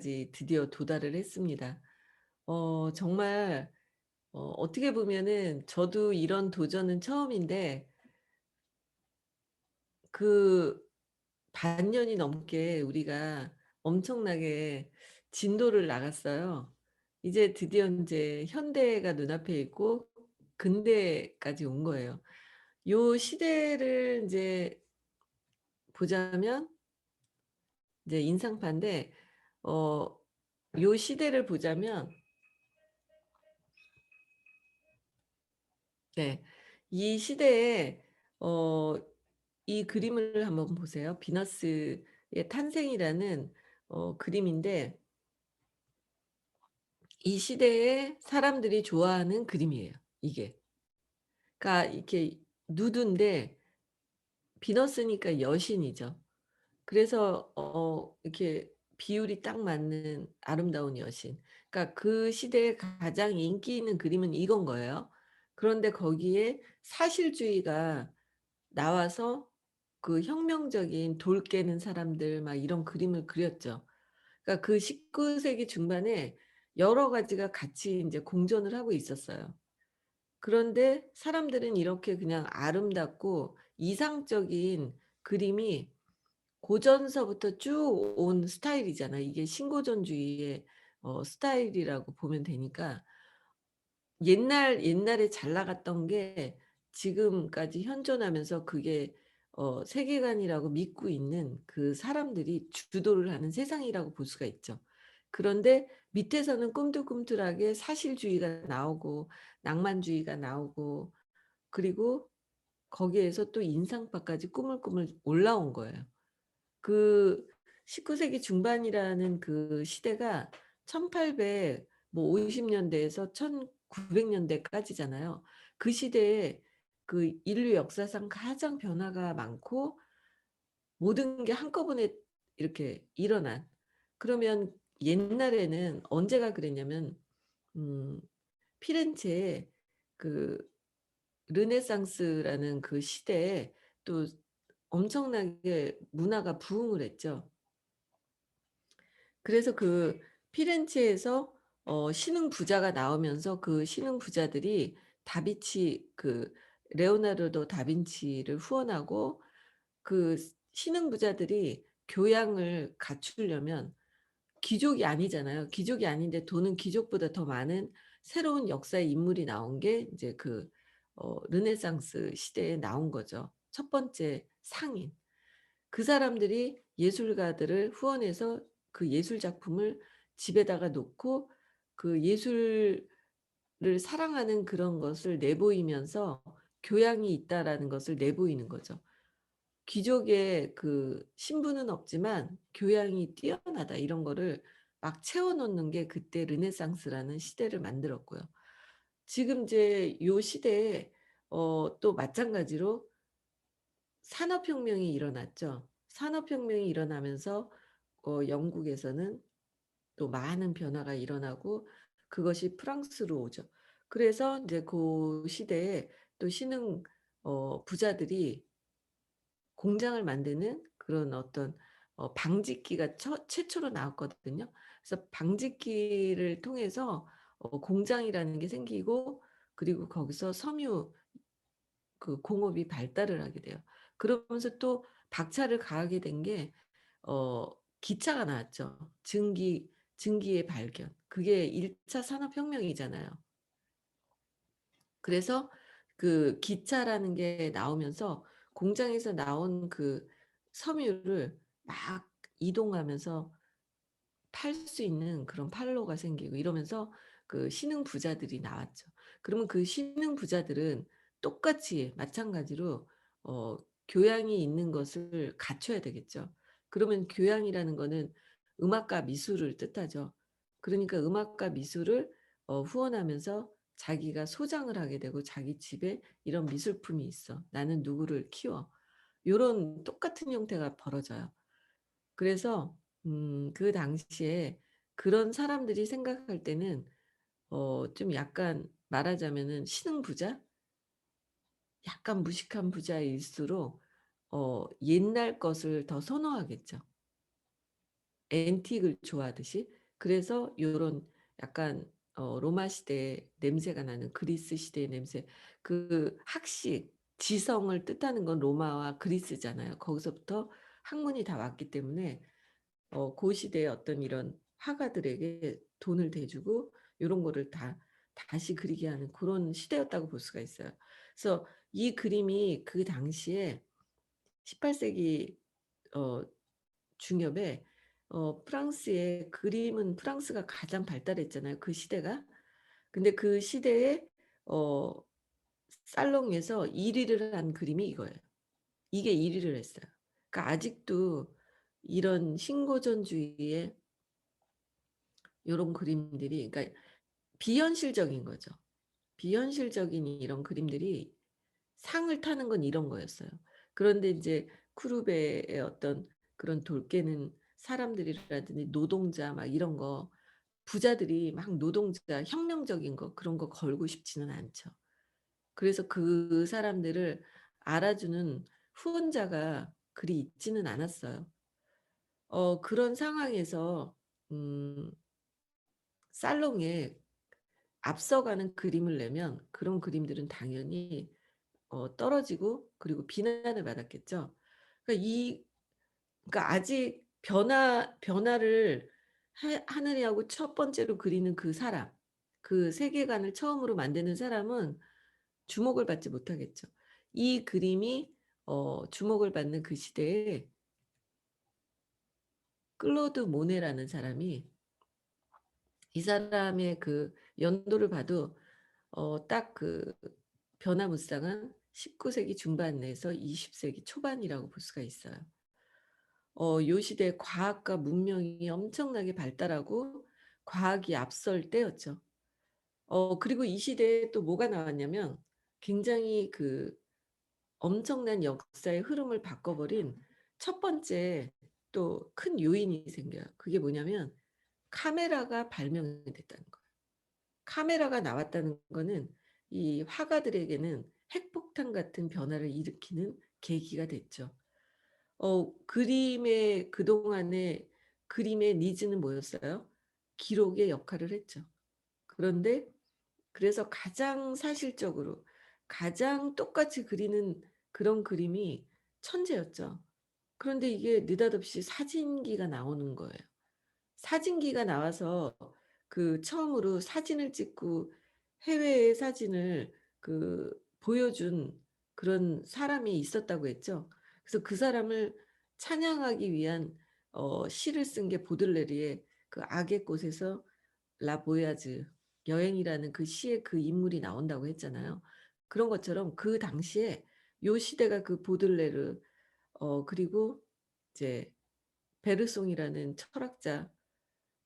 까지 드디어 도달을 했습니다. 정말 어떻게 보면은 저도 이런 도전은 처음인데 그 반년이 넘게 우리가 엄청나게 진도를 나갔어요. 이제 드디어 인제 현대가 눈앞에 있고 근대까지 온 거예요. 요 시대를 인제 보자면 이제 인상파인데 어 요 시대를 보자면 네. 이 시대에 어 이 그림을 한번 보세요. 비너스의 탄생이라는 그림인데 이 시대에 사람들이 좋아하는 그림이에요 이게. 그러니까 이렇게 누드인데 비너스니까 여신이죠. 그래서 이렇게 비율이 딱 맞는 아름다운 여신. 그러니까 그 시대에 가장 인기 있는 그림은 이건 거예요. 그런데 거기에 사실주의가 나와서 그 혁명적인 돌 깨는 사람들 막 이런 그림을 그렸죠. 그러니까 그 19 세기 중반에 여러 가지가 같이 인제 공존을 하고 있었어요. 그런데 사람들은 이렇게 그냥 아름답고 이상적인 그림이 고전서부터 쭉 온 스타일이잖아요. 이게 신고전주의의 스타일이라고 보면 되니까 옛날에 잘 나갔던 게 지금까지 현존하면서 그게 세계관이라고 믿고 있는 그 사람들이 주도를 하는 세상이라고 볼 수가 있죠. 그런데 밑에서는 꿈틀꿈틀하게 사실주의가 나오고 낭만주의가 나오고 그리고 거기에서 또 인상파까지 꾸물꾸물 올라온 거예요. 그 19 세기 중반이라는 그 시대가 1800 뭐 50 년대에서 1900 년대까지잖아요. 그 시대에 그 인류 역사상 가장 변화가 많고 모든 게 한꺼번에 이렇게 일어난 그러면 옛날에는 언제가 그랬냐면 음 피렌체에 그 르네상스라는 그 시대에 또 엄청나게 문화가 부흥을 했죠. 그래서 그 피렌체에서 신흥 부자가 나오면서 그 신흥 부자들이 다비치 그 레오나르도 다빈치를 후원하고 그 신흥 부자들이 교양을 갖추려면 귀족이 아니잖아요. 귀족이 아닌데 돈은 귀족보다 더 많은 새로운 역사의 인물이 나온 게 인제 그 르네상스 시대에 나온 거죠. 첫 번째 상인. 그 사람들이 예술가들을 후원해서 그 예술 작품을 집에다가 놓고 그 예술을 사랑하는 그런 것을 내보이면서 '교양이 있다.'라는 것을 내보이는 거죠. 귀족의 그 신분은 없지만 '교양이 뛰어나다.' 이런 거를 막 채워 놓는 게 그때 르네상스라는 시대를 만들었고요. 지금 이제 요 시대에 또 마찬가지로 산업혁명이 일어났죠. 산업혁명이 일어나면서 영국에서는 또 많은 변화가 일어나고 그것이 프랑스로 오죠. 그래서 인제 고 시대에 또 신흥 부자들이 공장을 만드는 그런 어떤 방직기가 최초로 나왔거든요. 그래서 방직기를 통해서 공장이라는 게 생기고 그리고 거기서 섬유 그 공업이 발달을 하게 돼요. 그러면서 또 박차를 가하게 된 게 어 기차가 나왔죠. 증기의 발견. 그게 1차 산업혁명이잖아요. 그래서 그 기차라는 게 나오면서 공장에서 나온 그 섬유를 막 이동하면서 팔 수 있는 그런 판로가 생기고 이러면서 그 신흥 부자들이 나왔죠. 그러면 그 신흥 부자들은 똑같이 마찬가지로 어 교양이 있는 것을 갖춰야 되겠죠. 그러면 교양이라는 거는 음악과 미술을 뜻하죠. 그러니까 음악과 미술을 후원하면서 자기가 소장을 하게 되고 자기 집에 이런 미술품이 있어. 나는 누구를 키워. 요런 똑같은 형태가 벌어져요. 그래서 그 당시에 그런 사람들이 생각할 때는 좀 약간 말하자면은 신흥부자? 약간 무식한 부자일수록 옛날 것을 더 선호하겠죠. 앤틱을 좋아하듯이. 그래서 요런 약간 로마 시대의 냄새가 나는 그리스 시대의 냄새, 그 학식, 지성을 뜻하는 건 로마와 그리스잖아요. 거기서부터 학문이 다 왔기 때문에 고 시대의 어떤 이런 화가들에게 돈을 대주고 요런 거를 다 다시 그리게 하는 고런 시대였다고 볼 수가 있어요. 그래서 이 그림이 그 당시에 18 세기 어 중엽에 프랑스의 그림은, 프랑스가 가장 발달했잖아요, 그 시대가. 근데 그 시대에 어 살롱에서 1 위를 한 그림이 이거예요. 이게 1 위를 했어요. 그러니까 아직도 이런 신고전주의의 요런 그림들이, 그러니까 비현실적인 거죠. 비현실적인 이런 그림들이 상을 타는 건 이런 거였어요. 그런데 인제 쿠르베의 어떤 그런 돌 깨는 사람들이라든지 노동자 막 이런 거, 부자들이 막 노동자 혁명적인 거 그런 거 걸고 싶지는 않죠. 그래서 그 사람들을 알아주는 후원자가 그리 있지는 않았어요. 그런 상황에서 음 살롱에 앞서가는 그림을 내면 그런 그림들은 당연히 떨어지고 그리고 비난을 받았겠죠. 그러니까 그러니까 아직 변화를 하느냐고 첫 번째로 그리는 그 사람, 그 세계관을 처음으로 만드는 사람은 주목을 받지 못하겠죠. 이 그림이 주목을 받는 그 시대에 클로드 모네라는 사람이, 이 사람의 그 연도를 봐도 딱 그 변화무쌍한 19 세기 중반에서 20 세기 초반이라고 볼 수가 있어요. 요 시대에 과학과 문명이 엄청나게 발달하고 과학이 앞설 때였죠. 그리고 이 시대에 또 뭐가 나왔냐면 굉장히 그 엄청난 역사의 흐름을 바꿔버린 첫 번째 또 큰 요인이 생겨요. 그게 뭐냐면 카메라가 발명이 됐다는 거예요. 카메라가 나왔다는 거는 이 화가들에게는 핵폭탄 같은 변화를 일으키는 계기가 됐죠. 그림의 그동안의 그림의 니즈는 뭐였어요? 기록의 역할을 했죠. 그런데 그래서 가장 사실적으로 가장 똑같이 그리는 그런 그림이 천재였죠. 그런데 이게 느닷없이 사진기가 나오는 거예요. 사진기가 나와서 그 처음으로 사진을 찍고 해외의 사진을 보여준 그런 사람이 있었다고 했죠. 그래서 그 사람을 찬양하기 위한 시를 쓴 게 보들레르의 그 악의 꽃에서 라 보야즈, 여행이라는 그 시에 그 인물이 나온다고 했잖아요. 그런 것처럼 그 당시에 요 시대가 그 보들레르, 그리고 이제 베르송이라는 철학자,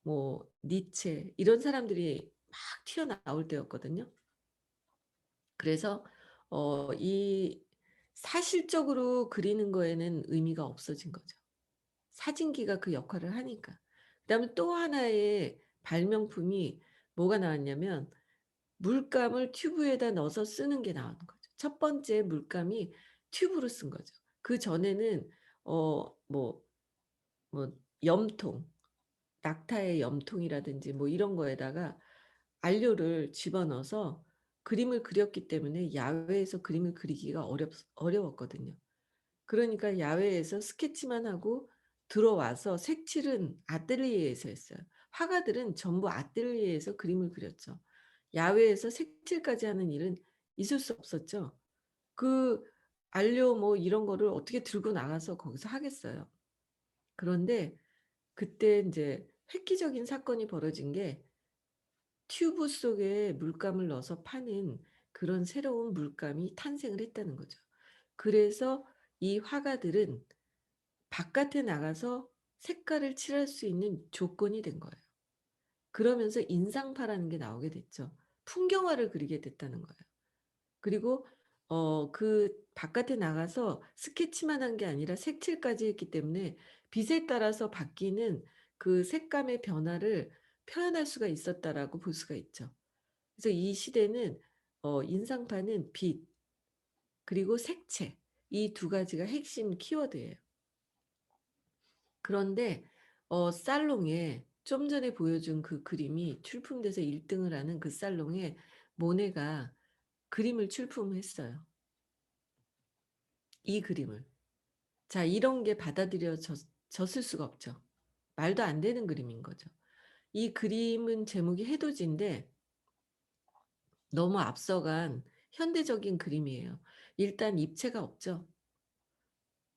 뭐 니체 이런 사람들이 막 튀어나올 때였거든요. 그래서 이 사실적으로 그리는 거에는 의미가 없어진 거죠. 사진기가 그 역할을 하니까. 그다음에 또 하나의 발명품이 뭐가 나왔냐면 물감을 튜브에다 넣어서 쓰는 게 나오는 거죠. 첫 번째 물감이 튜브로 쓴 거죠. 그전에는 뭐 염통, 낙타의 염통이라든지 뭐 이런 거에다가 안료를 집어넣어서 그림을 그렸기 때문에 야외에서 그림을 그리기가 어려웠거든요. 그러니까 야외에서 스케치만 하고 들어와서 색칠은 아뜰리에에서 했어요. 화가들은 전부 아뜰리에에서 그림을 그렸죠. 야외에서 색칠까지 하는 일은 있을 수 없었죠. 그 안료 뭐 이런 거를 어떻게 들고 나가서 거기서 하겠어요. 그런데 그때 인제 획기적인 사건이 벌어진 게 튜브 속에 물감을 넣어서 파는 그런 새로운 물감이 탄생을 했다는 거죠. 그래서 이 화가들은 바깥에 나가서 색깔을 칠할 수 있는 조건이 된 거예요. 그러면서 인상파라는 게 나오게 됐죠. 풍경화를 그리게 됐다는 거예요. 그리고 그 바깥에 나가서 스케치만 한 게 아니라 색칠까지 했기 때문에 빛에 따라서 바뀌는 그 색감의 변화를 표현할 수가 있었다라고 볼 수가 있죠. 그래서 이 시대는 인상파는 빛 그리고 색채, 이 두 가지가 핵심 키워드예요. 그런데 살롱에 좀 전에 보여준 그 그림이 출품돼서 1 등을 하는 그 살롱에 모네가 그림을 출품했어요, 이 그림을. 자, 이런 게 받아들여졌 졌을 수가 없죠. 말도 안 되는 그림인 거죠. 이 그림은 제목이 해돋이인데 너무 앞서간 현대적인 그림이에요. 일단 입체가 없죠.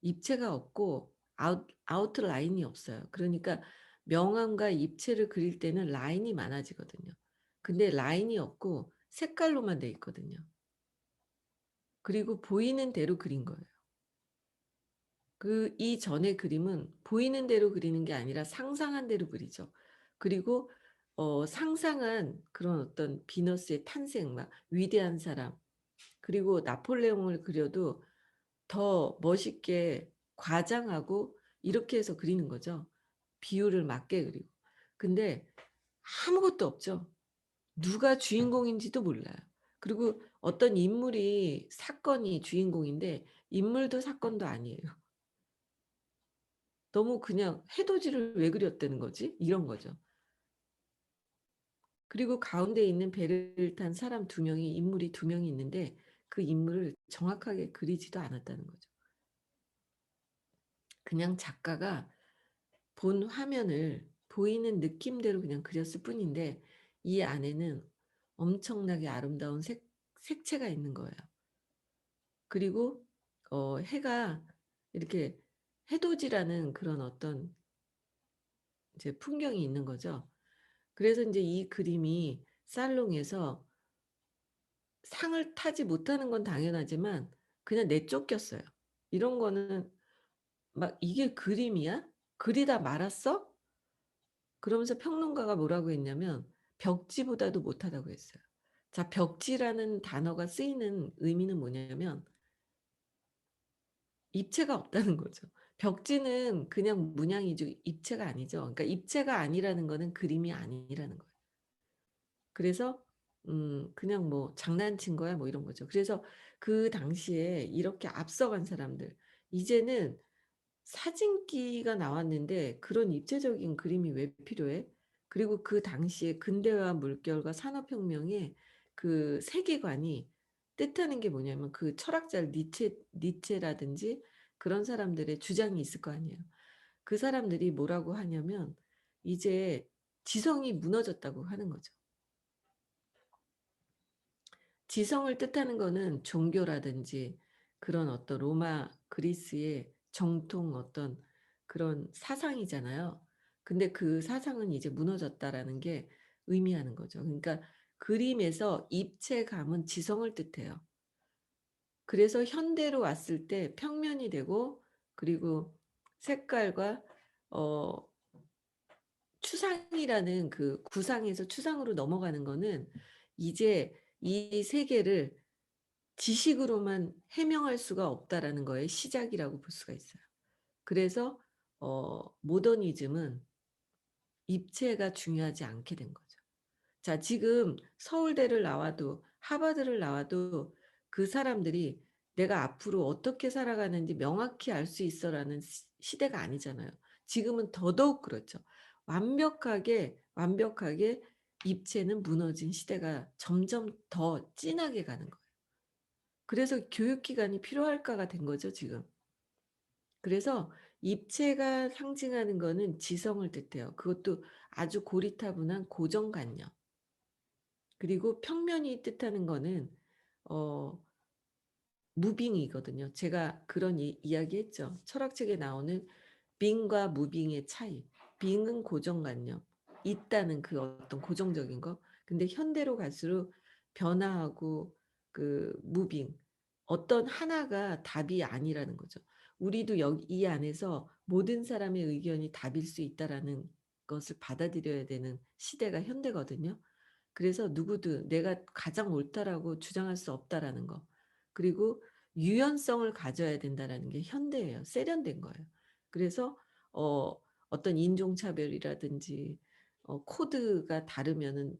입체가 없고 아웃라인이 없어요. 그러니까 명암과 입체를 그릴 때는 라인이 많아지거든요. 근데 라인이 없고 색깔로만 돼 있거든요. 그리고 보이는 대로 그린 거예요. 그 이전의 그림은 보이는 대로 그리는 게 아니라 상상한 대로 그리죠. 그리고 상상한 그런 어떤 비너스의 탄생, 막 위대한 사람, 그리고 나폴레옹을 그려도 더 멋있게 과장하고 이렇게 해서 그리는 거죠. 비율을 맞게 그리고. 근데 아무것도 없죠. 누가 주인공인지도 몰라요. 그리고 어떤 인물이 사건이 주인공인데 인물도 사건도 아니에요. 너무 그냥 '해돋이를 왜 그렸다는 거지?' 이런 거죠. 그리고 가운데 있는 배를 탄 사람 2명이, 인물이 2명이 있는데 그 인물을 정확하게 그리지도 않았다는 거죠. 그냥 작가가 본 화면을 보이는 느낌대로 그냥 그렸을 뿐인데 이 안에는 엄청나게 아름다운 색채가 있는 거예요. 그리고 해가 이렇게 해돋이라는 그런 어떤 이제 풍경이 있는 거죠. 그래서 인제 이 그림이 살롱에서 상을 타지 못하는 건 당연하지만 그냥 내쫓겼어요. 이런 거는 막 "이게 그림이야? 그리다 말았어?" 그러면서 평론가가 뭐라고 했냐면 벽지보다도 못하다고 했어요. 자, 벽지라는 단어가 쓰이는 의미는 뭐냐면 입체가 없다는 거죠. 벽지는 그냥 문양이죠, 입체가 아니죠. 그러니까 입체가 아니라는 거는 그림이 아니라는 거예요. 그래서 그냥 뭐 "장난친 거야." 뭐 이런 거죠. 그래서 그 당시에 이렇게 앞서간 사람들, 이제는 사진기가 나왔는데 그런 입체적인 그림이 왜 필요해? 그리고 그 당시에 근대화 물결과 산업혁명의 그 세계관이 뜻하는 게 뭐냐면 그 철학자 니체라든지 그런 사람들의 주장이 있을 거 아니에요. 그 사람들이 뭐라고 하냐면 이제 지성이 무너졌다고 하는 거죠. 지성을 뜻하는 거는 종교라든지 그런 어떤 로마 그리스의 정통 어떤 그런 사상이잖아요. 근데 그 사상은 이제 무너졌다라는 게 의미하는 거죠. 그러니까 그림에서 입체감은 지성을 뜻해요. 그래서 현대로 왔을 때 평면이 되고, 그리고 색깔과 어 추상이라는 그 구상에서 추상으로 넘어가는 거는 이제 이 세계를 지식으로만 해명할 수가 없다라는 거의 시작이라고 볼 수가 있어요. 그래서 모더니즘은 입체가 중요하지 않게 된 거죠. 자, 지금 서울대를 나와도 하버드를 나와도 그 사람들이 '내가 앞으로 어떻게 살아가는지 명확히 알 수 있어.'라는 시대가 아니잖아요. 지금은 더더욱 그렇죠. 완벽하게 입체는 무너진 시대가 점점 더 진하게 가는 거예요. 그래서 교육 기관이 필요할까가 된 거죠, 지금. 그래서 입체가 상징하는 거는 지성을 뜻해요. 그것도 아주 고리타분한 고정관념. 그리고 평면이 뜻하는 거는 어 무빙이거든요. 제가 그런 이야기했죠. 철학책에 나오는 빙과 무빙의 차이. 빙은 고정관념, 있다는 그 어떤 고정적인 거. 근데 현대로 갈수록 변화하고 그 무빙, 어떤 하나가 답이 아니라는 거죠. 우리도 여기 이 안에서 모든 사람의 의견이 답일 수 있다라는 것을 받아들여야 되는 시대가 현대거든요. 그래서 누구도 내가 가장 옳다라고 주장할 수 없다라는 거. 그리고 유연성을 가져야 된다라는 게 현대예요. 세련된 거예요. 그래서 어 어떤 인종차별이라든지 코드가 다르면은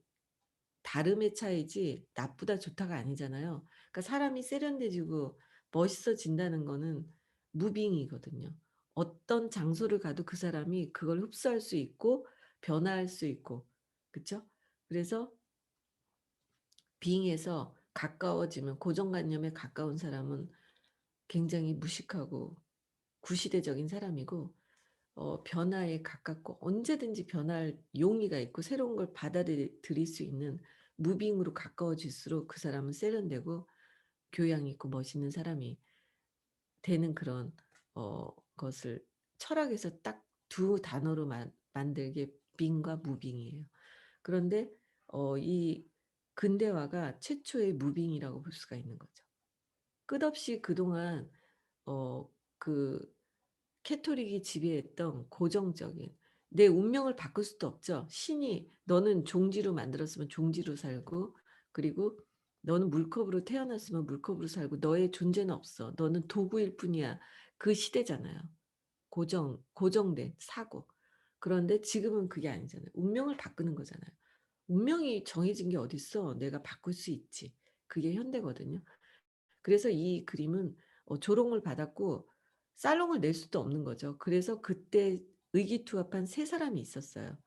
다름의 차이지 나쁘다 좋다가 아니잖아요. 그러니까 사람이 세련돼지고 멋있어진다는 거는 무빙이거든요. 어떤 장소를 가도 그 사람이 그걸 흡수할 수 있고 변화할 수 있고. 그쵸? 그래서 빙에서 가까워지면 고정관념에 가까운 사람은 굉장히 무식하고 구시대적인 사람이고, 변화에 가깝고 언제든지 변할 용의가 있고 새로운 걸 받아들일 수 있는 무빙으로 가까워질수록 그 사람은 세련되고 교양 있고 멋있는 사람이 되는 그런 것을 철학에서 딱 두 단어로 만들게 빙과 무빙이에요. 그런데 이 근대화가 최초의 무빙이라고 볼 수가 있는 거죠. 끝없이 그동안 어 그 캐토릭이 지배했던 고정적인, 내 운명을 바꿀 수도 없죠. 신이 "너는 종지로 만들었으면 종지로 살고, 그리고 너는 물컵으로 태어났으면 물컵으로 살고 너의 존재는 없어. 너는 도구일 뿐이야." 그 시대잖아요. 고정된 사고. 그런데 지금은 그게 아니잖아요. 운명을 바꾸는 거잖아요. 운명이 정해진 게 어딨어. 내가 바꿀 수 있지. 그게 현대거든요. 그래서 이 그림은 조롱을 받았고 살롱을 낼 수도 없는 거죠. 그래서 그때 의기투합한 세 사람이 있었어요.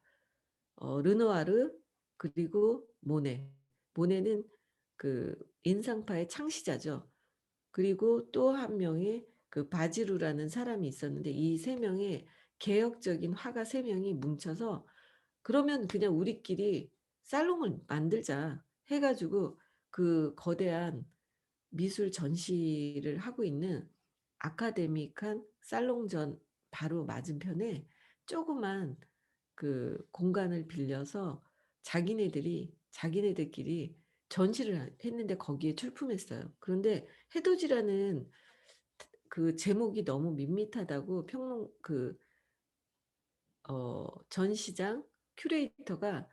르누아르, 그리고 모네. 모네는 그 인상파의 창시자죠. 그리고 또 한 명이 그 바지루라는 사람이 있었는데, 이 세 명의 개혁적인 화가 세 명이 뭉쳐서 "그러면 그냥 우리끼리 살롱을 만들자." 해 가지고 그 거대한 미술 전시를 하고 있는 아카데믹한 살롱전 바로 맞은편에 조그만 그 공간을 빌려서 자기네들끼리 전시를 했는데 거기에 출품했어요. 그런데 해돋이라는 그 제목이 너무 밋밋하다고 평론 전시장 큐레이터가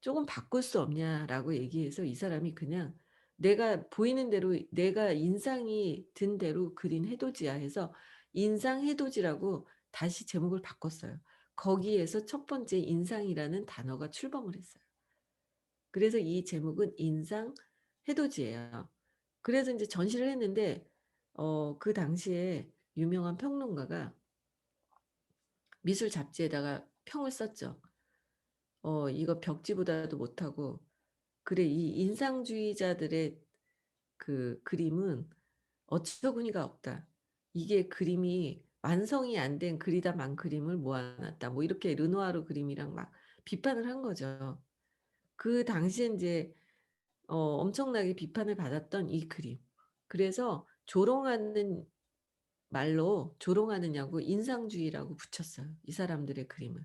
"조금 바꿀 수 없냐."라고 얘기해서 이 사람이 그냥 "내가 보이는 대로 내가 인상이 든 대로 그린 해돋이야." 해서 인상 해돋이라고 다시 제목을 바꿨어요. 거기에서 첫 번째 인상이라는 단어가 출범을 했어요. 그래서 이 제목은 인상 해돋이예요. 그래서 인제 전시를 했는데 그 당시에 유명한 평론가가 미술 잡지에다가 평을 썼죠. "이거 벽지보다도 못하고, 그래 이 인상주의자들의 그 그림은 어처구니가 없다. 이게 그림이 완성이 안 된 그리다만 그림을 모아 놨다." 뭐 이렇게 르누아르 그림이랑 막 비판을 한 거죠. 그 당시에 인제 엄청나게 비판을 받았던 이 그림. 그래서 조롱하는 말로 조롱하느냐고 인상주의라고 붙였어요, 이 사람들의 그림을.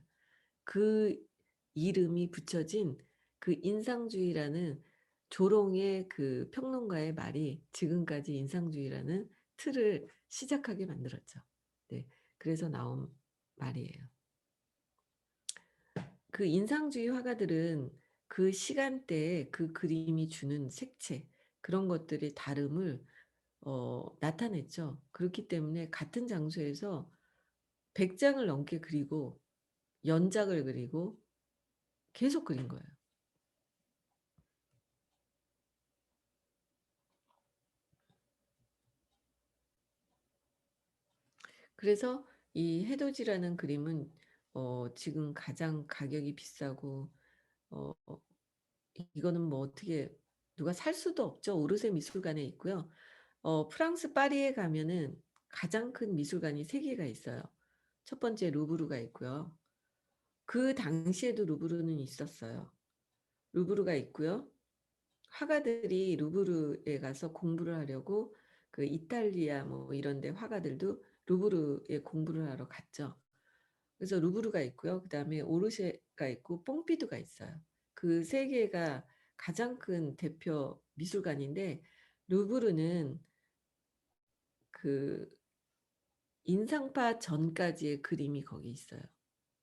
그 이름이 붙여진 그 인상주의라는 조롱의 그 평론가의 말이 지금까지 인상주의라는 틀을 시작하게 만들었죠. 네. 그래서 나온 말이에요. 그 인상주의 화가들은 그 시간대에 그 그림이 주는 색채, 그런 것들의 다름을 나타냈죠. 그렇기 때문에 같은 장소에서 100 장을 넘게 그리고 연작을 그리고 계속 그린 거예요. 그래서 이 해돋이라는 그림은 지금 가장 가격이 비싸고, 어 이거는 뭐 어떻게 누가 살 수도 없죠. 오르세 미술관에 있고요. 프랑스 파리에 가면은 가장 큰 미술관이 3 개가 있어요. 첫 번째 루브르가 있고요. 그 당시에도 루브르는 있었어요. 루브르가 있고요. 화가들이 루브르에 가서 공부를 하려고 그 이탈리아 뭐 이런 데 화가들도 루브르에 공부를 하러 갔죠. 그래서 루브르가 있고요. 그다음에 오르쉐가 있고 뽕피두가 있어요. 그 세 개가 가장 큰 대표 미술관인데, 루브르는 그 인상파 전까지의 그림이 거기 있어요,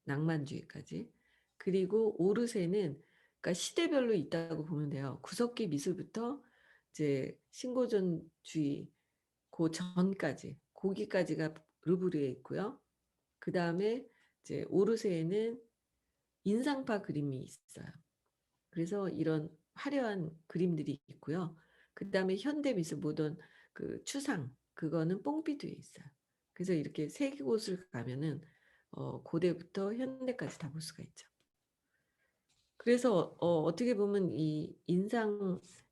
낭만주의까지. 그리고 오르세는 그러니까 시대별로 있다고 보면 돼요. 구석기 미술부터 이제 신고전주의 고 전까지, 고기까지가 루브르에 있고요. 그다음에 이제 오르세에는 인상파 그림이 있어요. 그래서 이런 화려한 그림들이 있고요. 그다음에 현대 미술 모던 그 추상, 그거는 뽕피두에 있어요. 그래서 이렇게 세 곳을 가면은 고대부터 현대까지 다 볼 수가 있죠. 그래서 어떻게 보면 이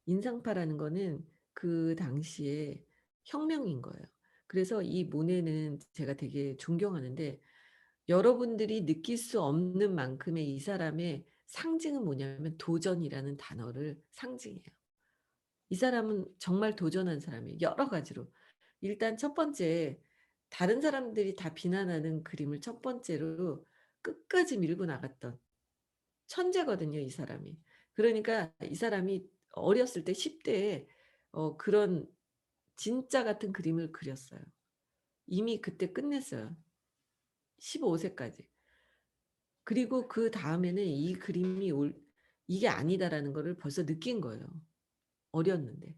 인상파라는 거는 그 당시에 혁명인 거예요. 그래서 이 모네는 제가 되게 존경하는데, 여러분들이 느낄 수 없는 만큼의 이 사람의 상징은 뭐냐면 도전이라는 단어를 상징해요. 이 사람은 정말 도전한 사람이에요, 여러 가지로. 일단 첫 번째, 다른 사람들이 다 비난하는 그림을 첫 번째로 끝까지 밀고 나갔던 천재거든요, 이 사람이. 그러니까 이 사람이 어렸을 때 10 대에 그런 진짜 같은 그림을 그렸어요. 이미 그때 끝냈어요, 15 세까지. 그리고 그다음에는 이 그림이 '이게 아니다.'라는 거를 벌써 느낀 거예요, 어렸는데.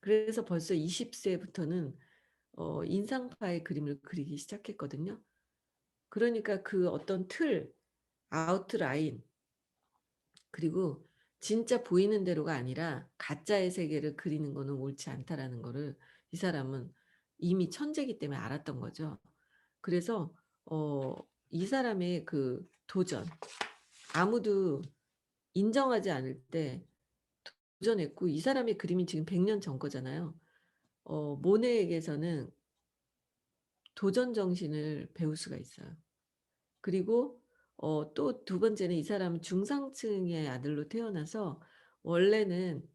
그래서 벌써 20 세부터는 인상파의 그림을 그리기 시작했거든요. 그러니까 그 어떤 틀, 아웃라인, 그리고 진짜 보이는 대로가 아니라 가짜의 세계를 그리는 거는 옳지 않다라는 거를 이 사람은 이미 천재이기 때문에 알았던 거죠. 그래서 어 이 사람의 그 도전, 아무도 인정하지 않을 때 도전했고, 이 사람의 그림이 지금 100년 전 거잖아요. 모네에게서는 도전 정신을 배울 수가 있어요. 그리고 또 두 번째는 이 사람은 중상층의 아들로 태어나서 원래는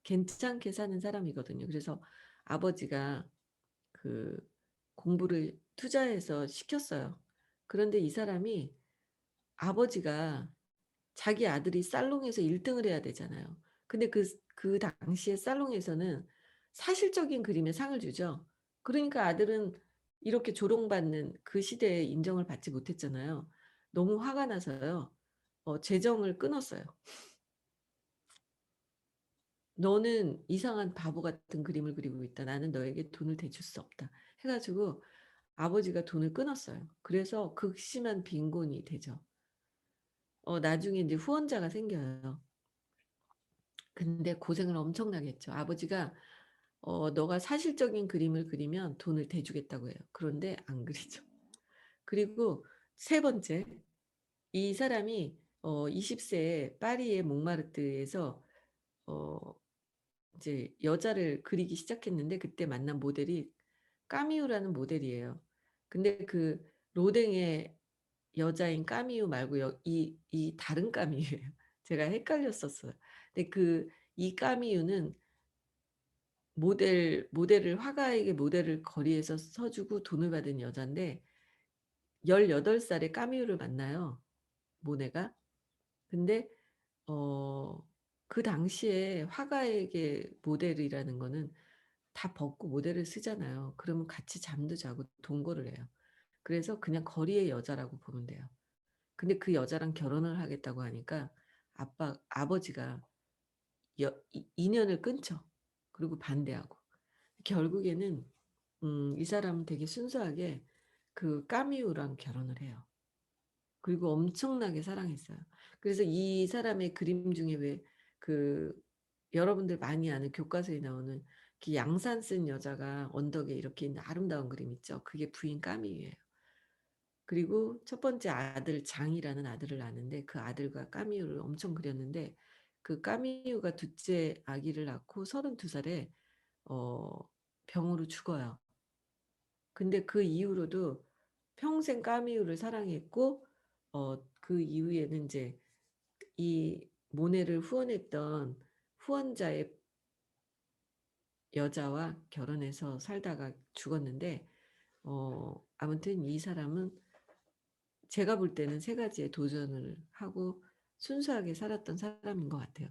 괜찮게 사는 사람이거든요. 그래서 아버지가 그 공부를 투자해서 시켰어요. 그런데 이 사람이, 아버지가 자기 아들이 살롱에서 1 등을 해야 되잖아요. 근데 그 당시에 살롱에서는 사실적인 그림에 상을 주죠. 그러니까 아들은 이렇게 조롱받는 그 시대에 인정을 받지 못했잖아요. 너무 화가 나서요, 재정을 끊었어요. "너는 이상한 바보 같은 그림을 그리고 있다. 나는 너에게 돈을 대줄 수 없다." 해 가지고 아버지가 돈을 끊었어요. 그래서 극심한 빈곤이 되죠. 나중에 인제 후원자가 생겨요. 근데 고생을 엄청나게 했죠. 아버지가 "너가 사실적인 그림을 그리면 돈을 대주겠다."고 해요. 그런데 안 그리죠. 그리고 세 번째, 이 사람이 20 세에 파리의 몽마르트에서 어 이제 여자를 그리기 시작했는데, 그때 만난 모델이 까미유라는 모델이에요. 근데 그 로댕의 여자인 까미유 말고 이 다른 까미유예요. 제가 헷갈렸었어요. 근데 이 까미유는 모델을, 화가에게 모델을 거리에서 서 주고 돈을 받은 여잔데, 18 살에 까미유를 만나요, 모네가. 근데 어 그 당시에 화가에게 모델이라는 거는 다 벗고 모델을 쓰잖아요. 그러면 같이 잠도 자고 동거를 해요. 그래서 그냥 거리의 여자라고 보면 돼요. 근데 그 여자랑 결혼을 하겠다고 하니까 아버지가 인연을 끊죠. 그리고 반대하고. 결국에는 이 사람은 되게 순수하게 그 까미유랑 결혼을 해요. 그리고 엄청나게 사랑했어요. 그래서 이 사람의 그림 중에 왜 그 여러분들 많이 아는 교과서에 나오는 그 양산 쓴 여자가 언덕에 이렇게 있는 아름다운 그림 있죠. 그게 부인 까미유예요. 그리고 첫 번째 아들 장이라는 아들을 낳는데, 그 아들과 까미유를 엄청 그렸는데, 그 까미유가 둘째 아기를 낳고 32 살에 어 병으로 죽어요. 근데 그 이후로도 평생 까미유를 사랑했고, 그 이후에는 인제 이 모네를 후원했던 후원자의 여자와 결혼해서 살다가 죽었는데, 아무튼 이 사람은 제가 볼 때는 세 가지의 도전을 하고 순수하게 살았던 사람인 것 같아요.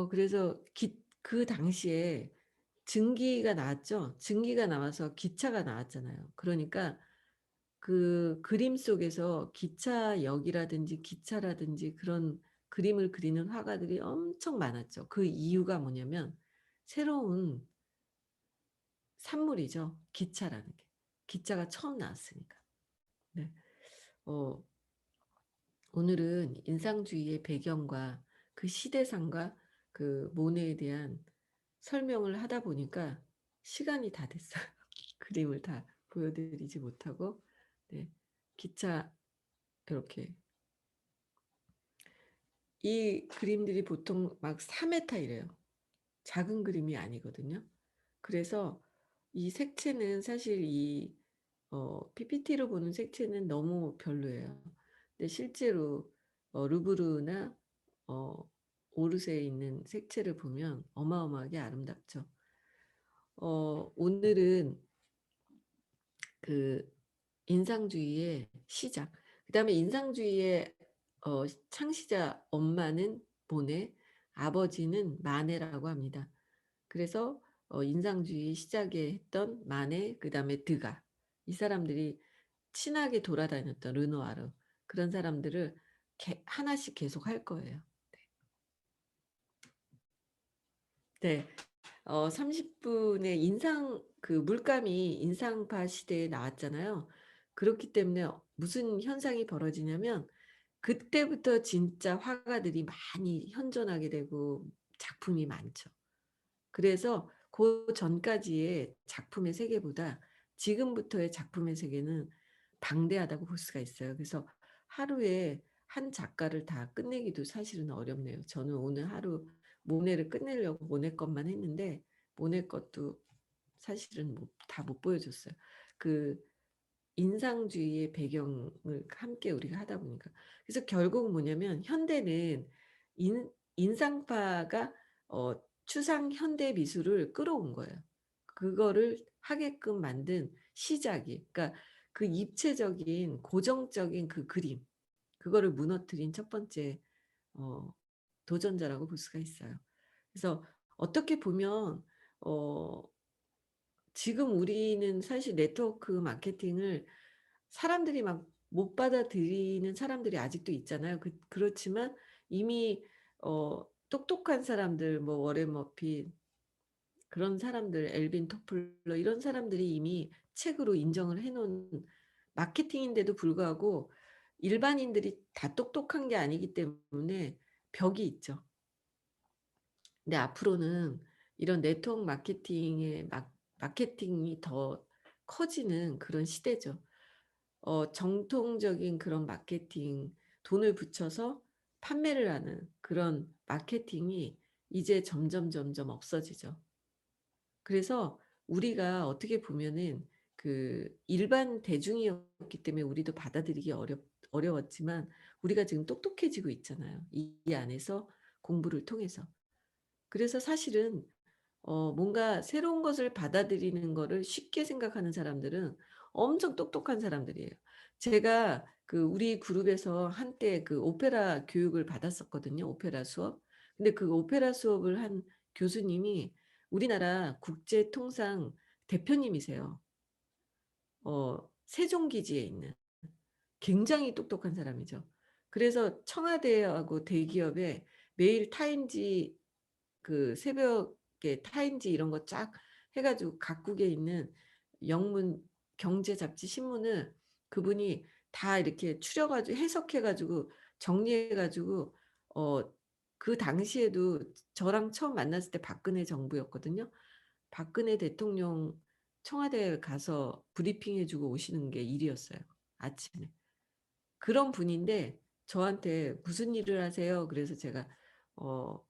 그래서 그 당시에 증기가 나왔죠. 증기가 나와서 기차가 나왔잖아요. 그러니까 그 그림 속에서 기차역이라든지 기차라든지 그런 그림을 그리는 화가들이 엄청 많았죠. 그 이유가 뭐냐면 새로운 산물이죠, 기차라는 게. 기차가 처음 나왔으니까. 네. 어 오늘은 인상주의의 배경과 그 시대상과 그 모네에 대한 설명을 하다 보니까 시간이 다 됐어요. 그림을 다 보여드리지 못하고. 네. 기차 이렇게 이 그림들이 보통 막 4m 이래요. 작은 그림이 아니거든요. 그래서 이 색채는 사실 이 PPT로 보는 색채는 너무 별로예요. 근데 실제로 루브르나 어 오르세에 있는 색채를 보면 어마어마하게 아름답죠. 오늘은 그 인상주의의 시작, 그다음에 인상주의의 창시자 엄마는 모네, 아버지는 마네라고 합니다. 그래서 인상주의 시작에 했던 마네, 그다음에 드가, 이 사람들이 친하게 돌아다녔던 르누아르, 그런 사람들을 하나씩 계속 할 거예요. 네. 30 분의 인상, 그 물감이 인상파 시대에 나왔잖아요. 그렇기 때문에 무슨 현상이 벌어지냐면 그때부터 진짜 화가들이 많이 현존하게 되고 작품이 많죠. 그래서 그 전까지의 작품의 세계보다 지금부터의 작품의 세계는 방대하다고 볼 수가 있어요. 그래서 하루에 한 작가를 다 끝내기도 사실은 어렵네요. 저는 오늘 하루 모네를 끝내려고 모네 것만 했는데 모네 것도 사실은 다 못 보여줬어요. 그 인상주의의 배경을 함께 우리가 하다 보니까. 그래서 결국 뭐냐면 현대는 인 인상파가 추상 현대 미술을 끌어온 거예요. 그거를 하게끔 만든 시작이, 그러니까 그 입체적인 고정적인 그 그림, 그거를 무너뜨린 첫 번째 어 도전자라고 볼 수가 있어요. 그래서 어떻게 보면 어 지금 우리는 사실 네트워크 마케팅을 사람들이 막 못 받아들이는 사람들이 아직도 있잖아요. 그렇지만 이미 똑똑한 사람들, 뭐 워렌 버핏, 그런 사람들, 엘빈 토플러, 이런 사람들이 이미 책으로 인정을 해 놓은 마케팅인데도 불구하고 일반인들이 다 똑똑한 게 아니기 때문에 벽이 있죠. 근데 앞으로는 이런 네트워크 마케팅의 마케팅이 더 커지는 그런 시대죠. 정통적인 그런 마케팅, 돈을 붙여서 판매를 하는 그런 마케팅이 이제 점점 없어지죠. 그래서 우리가 어떻게 보면은 그 일반 대중이었기 때문에 우리도 받아들이기 어려웠지만 우리가 지금 똑똑해지고 있잖아요, 이 안에서 공부를 통해서. 그래서 사실은 뭔가 새로운 것을 받아들이는 거를 쉽게 생각하는 사람들은 엄청 똑똑한 사람들이에요. 제가 그 우리 그룹에서 한때 그 오페라 교육을 받았었거든요, 오페라 수업. 근데 그 오페라 수업을 한 교수님이 우리나라 국제통상 대표님이세요. 세종기지에 있는 굉장히 똑똑한 사람이죠. 그래서 청와대하고 대기업에 매일 타임지, 그 새벽에 타임지 이런 거 쫙 해 가지고 각국에 있는 영문, 경제 잡지, 신문을 그분이 다 이렇게 추려 가지고 해석해 가지고 정리해 가지고 어 그 당시에도 저랑 처음 만났을 때 박근혜 정부였거든요. 박근혜 대통령 청와대에 가서 브리핑해 주고 오시는 게 일이었어요, 아침에. 그런 분인데 저한테 "무슨 일을 하세요?" 그래서 제가 어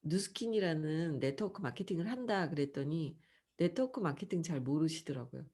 "누스킨이라는 네트워크 마케팅을 한다." 그랬더니 네트워크 마케팅 잘 모르시더라고요.